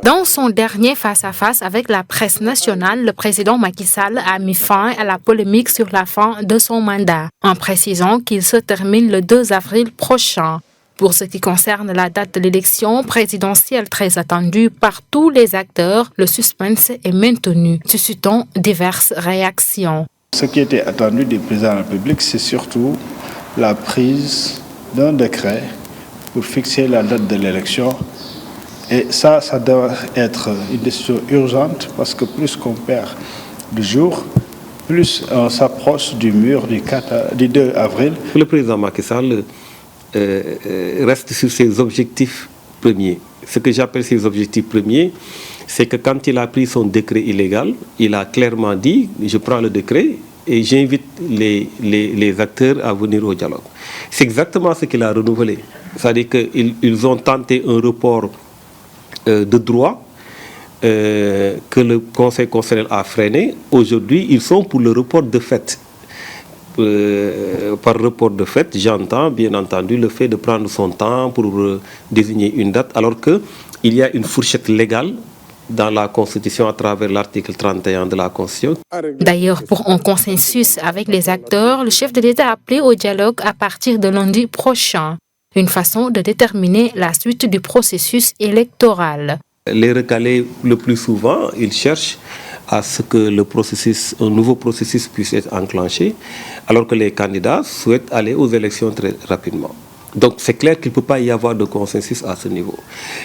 Dans son dernier face-à-face avec la presse nationale, le président Macky Sall a mis fin à la polémique sur la fin de son mandat, en précisant qu'il se termine le 2 avril prochain. Pour ce qui concerne la date de l'élection présidentielle très attendue par tous les acteurs, le suspense est maintenu, suscitant diverses réactions. Ce qui était attendu du président de la République, c'est surtout la prise d'un décret pour fixer la date de l'élection. Et ça doit être une décision urgente parce que plus qu'on perd de jours, plus on s'approche du mur du 2 avril. Le président Macky Sall reste sur ses objectifs premiers. Ce que j'appelle ses objectifs premiers, c'est que quand il a pris son décret illégal, il a clairement dit « je prends le décret et j'invite les acteurs à venir au dialogue ». C'est exactement ce qu'il a renouvelé. C'est-à-dire qu'ils ont tenté un report de droit que le Conseil constitutionnel a freiné. Aujourd'hui, ils sont pour le report de fait. Par report de fait, j'entends bien entendu le fait de prendre son temps pour désigner une date, alors qu'il y a une fourchette légale dans la Constitution à travers l'article 31 de la Constitution. D'ailleurs, pour un consensus avec les acteurs, le chef de l'État a appelé au dialogue à partir de lundi prochain. Une façon de déterminer la suite du processus électoral. Les recalés, le plus souvent, ils cherchent à ce que un nouveau processus puisse être enclenché, alors que les candidats souhaitent aller aux élections très rapidement. Donc c'est clair qu'il ne peut pas y avoir de consensus à ce niveau.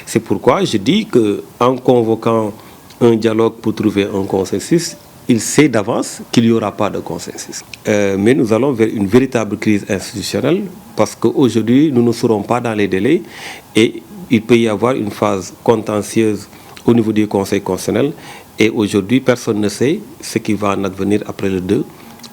C'est pourquoi je dis qu'en convoquant un dialogue pour trouver un consensus, il sait d'avance qu'il n'y aura pas de consensus. Mais nous allons vers une véritable crise institutionnelle parce qu'aujourd'hui, nous ne serons pas dans les délais et il peut y avoir une phase contentieuse au niveau du Conseil constitutionnel. Et aujourd'hui, personne ne sait ce qui va en advenir après le 2.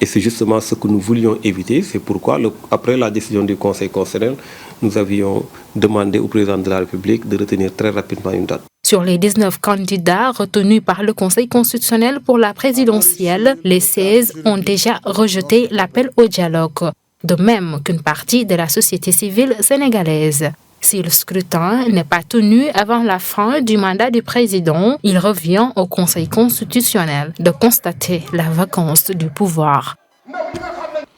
Et c'est justement ce que nous voulions éviter. C'est pourquoi, après la décision du Conseil constitutionnel, nous avions demandé au président de la République de retenir très rapidement une date. Sur les 19 candidats retenus par le Conseil constitutionnel pour la présidentielle, les 16 ont déjà rejeté l'appel au dialogue, de même qu'une partie de la société civile sénégalaise. Si le scrutin n'est pas tenu avant la fin du mandat du président, il revient au Conseil constitutionnel de constater la vacance du pouvoir.